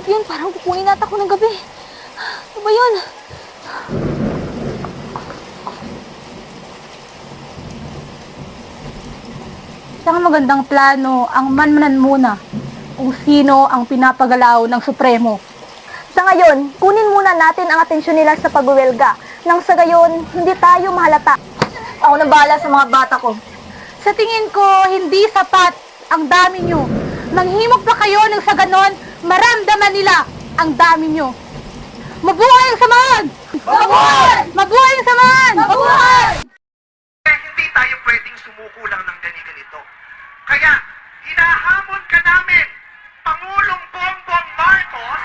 jeep yun. Parang kukunin nata ako ng gabi. Ano ba yun? Isang magandang plano ang manmanan muna kung sino ang pinapagalaw ng Supremo. Sa ngayon, kunin muna natin ang atensyon nila sa pagwelga nang sa gayon, hindi tayo mahalata. Ako nang bahala sa mga bata ko. Sa tingin ko, hindi sapat ang dami nyo. Manghimok pa kayo nang sa ganon, maramdaman nila ang dami nyo. Mabuhay ang samahan! Mabuhay! Mabuhay ang samahan! Mabuhay! Hindi tayo pwedeng sumuko lang ng ganito. Kaya, hinahamon ka namin, Pangulong Bongbong Marcos,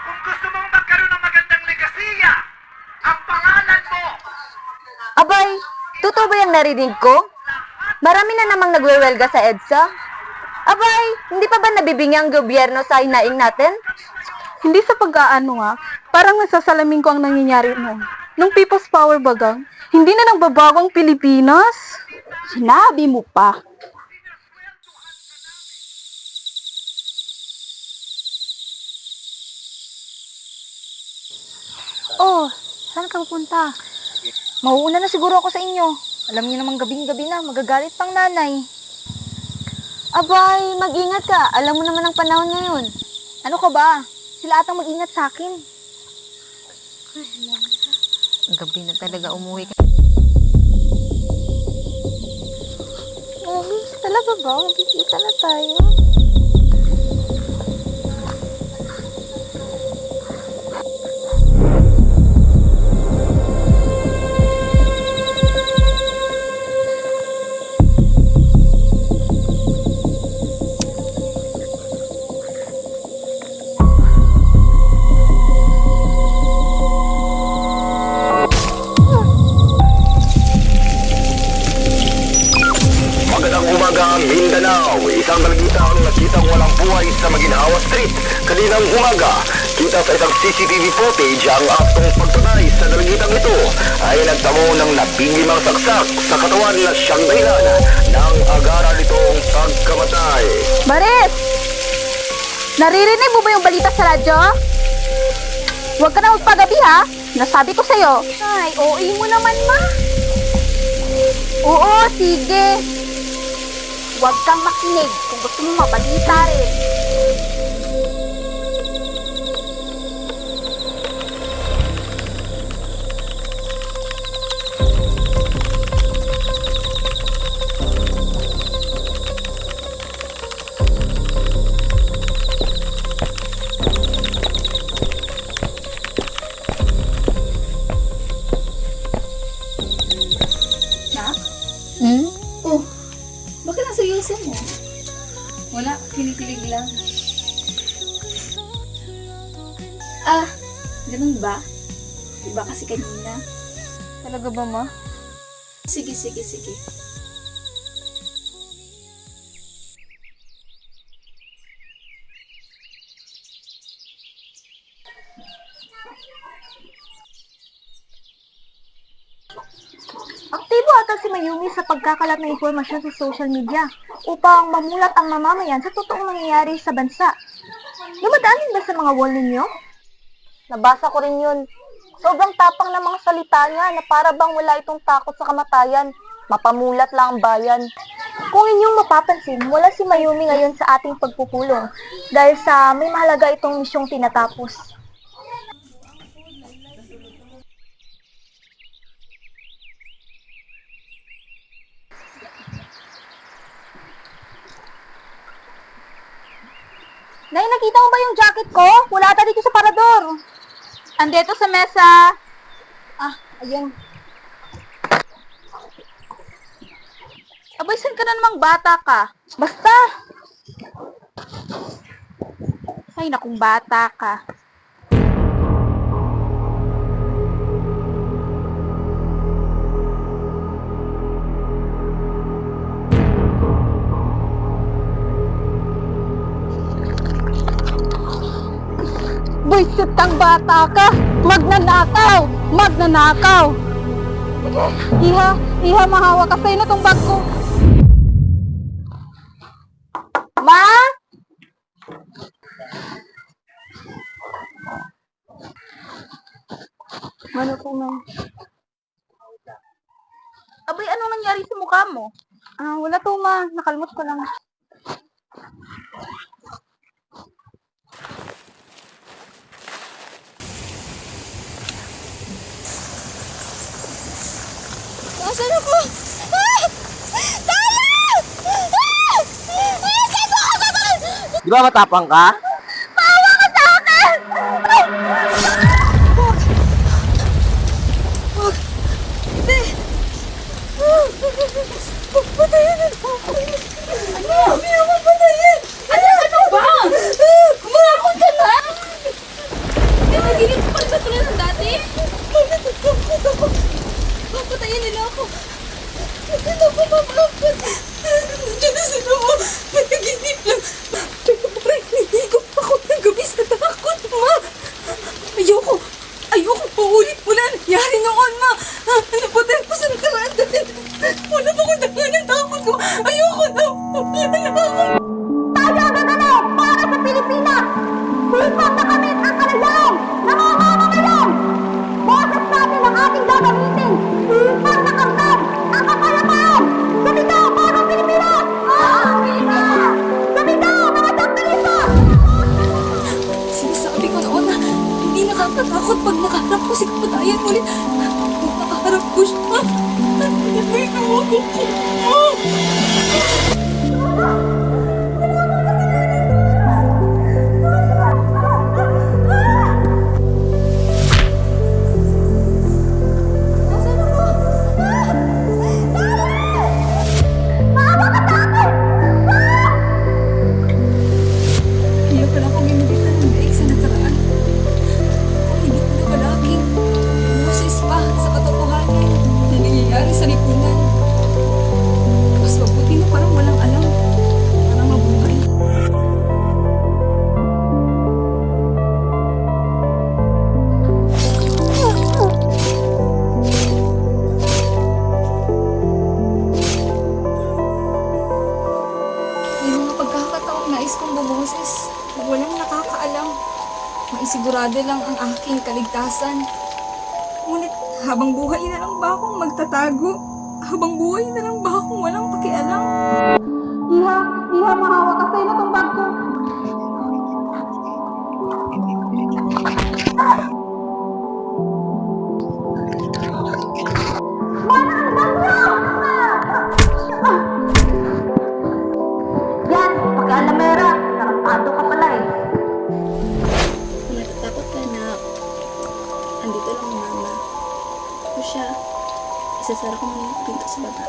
kung gusto mong magkaroon ng magandang legasiya, ang pangalan mo, Abay, totoo ba yung narinig ko? Marami na namang nagwewelga sa EDSA. Abay, hindi pa ba nabibingi ang gobyerno sa hinaing natin? Hindi sa pag-aano nga, parang nasasalamin ko ang nangyayari mo. Nung People's Power bagang, hindi na nagbabago ang Pilipinas. Sinabi mo pa. Oh, saan ka pupunta? Mauuna na siguro ako sa inyo. Alam niyo namang gabing-gabi na, magagalit pang nanay. Abay, mag-ingat ka. Alam mo naman ang panahon ngayon. Ano ka ba? Sila atang mag-ingat sa akin. Gabi na talaga umuwi ka. Talaga ba? Magkikita na tayo. Mindanao, isang balagita ang nakitang walang buhay sa Maginhawa Street. Kaninang umaga, kita sa isang CCTV footage ang aktong pagtatay sa dalagitang ito ay nagtamo ng 15 saksak sa katawan na siyang dahilan ng agaran nitong pagkamatay. Baris! Naririnig mo ba yung balita sa radyo? Huwag ka na magpagabi ha. Nasabi ko sa'yo. Ay, OA mo naman ma. Oo, sige. Huwag kang makinig kung gusto mo mabalita rin. Nak? Hmm? Oh, bakit nasa seryoso mo? Wala, kinikilig lang. Ah, ganun ba? Diba kasi kanina? Talaga ba ma? Sige. Aktibo ata si Mayumi sa pagkakalat ng impormasyon sa social media upang mamulat ang mamamayan sa totoong nangyayari sa bansa. Dumadaan din ba sa mga wall ninyo? Nabasa ko rin yun. Sobrang tapang ng mga salita niya na para bang wala itong takot sa kamatayan. Mapamulat lang ang bayan. Kung inyong mapapansin, wala si Mayumi ngayon sa ating pagpupulong dahil sa may mahalaga itong misyong tinatapos. Nay, nakita mo ba yung jacket ko? Wala ata dito sa parador. Andito sa mesa. Ah, ayun. Abay, saan ka na namang bata ka? Basta. Ay, nakung bata ka. Buisit kang bata ka! Magnanakaw! Magnanakaw! Iha, mahawa ka sa'yo na tong bag ko. Ma? Ano po, ma'am? Abay, anong nangyari sa mukha mo? Wala to, ma. Nakalmot ko lang. Nasaan ako? Ah! Tala! Ah! Ah! Saan mo ako dadalhin? Di ba matapang ka? Maawa ka sa akin! Wag! Hindi! Patayin na ako! Ano? Hindi ako patayin! Ano ba? Kumakot ka na! Hindi, magiging pa rin tulad ng dati? Natatakot ako! Papatayin nila ako! Hindi na ako mapapatay! Nandiyan na sila mo! Nanaginip lang! Pero parang nahihigop ako ng gabi sa takot, ma! Ayoko! Ayoko paulit mo na nangyari noon, ma! Ano ba tayo pa sa nakaraan dati? Wala pa akong dami ng takot ko! Ayoko na! Wala na ako! Tayo gagano para sa Pilipinas! Sipat na kami ang kalagayan! Nangangama ngayon! Boses natin ang ating gagamitin! Sipat na kamtan ang kapayapaan! Gamitin para sa Pilipinas! Gamitin mga taktalista! Sinasabi ko noon na hindi nakakatakot pag nakaharap ko si Kapatayan ulit. Kung nakaharap ko siya, may nawag ako. Nasaan ako? Maawa ka sa akin! Kaya pala akong inulitan ng daig sa nakaraan. Kung hindi ko na malaking boses pa sa katotohanan na nangyayari sa lipunan. Mas mabuti na parang walang alam. Parang mabuhay. May mga pagkakataong nais kong bumoses na walang nakakaalam. Maisigurado lang ang aking kaligtasan. Ngunit habang buhay na lang ba akong magtatago? Habang buhay na lang ba akong walang pakialam? Iha, mahawa ka sa'yo na tong bag ko. Yan, pag-alamera. Tarantado ka pala eh. Kung natatakot ka na, andito lang ang mama. O siya, isasara ko muna yung pinto sa baba.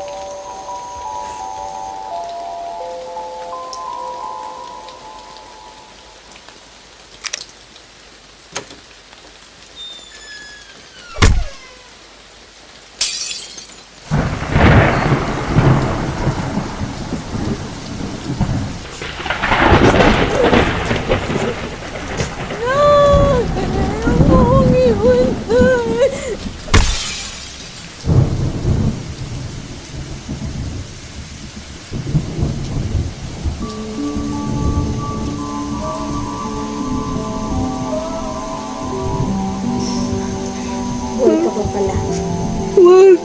Buhay ka pa pala. Wag!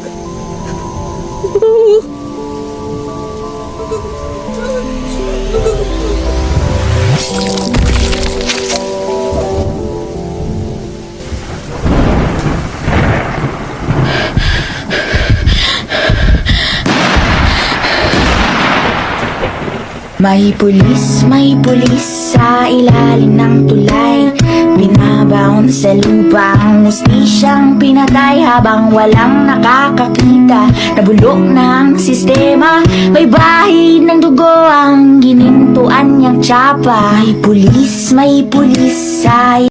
May pulis sa ilalim ng tulay. Binabaon sa lupa ang hustisyang pinatay habang walang nakakakita. Nabulok ng sistema, may bahid ng dugo ang ginintuan niyang tsapa. May pulis sa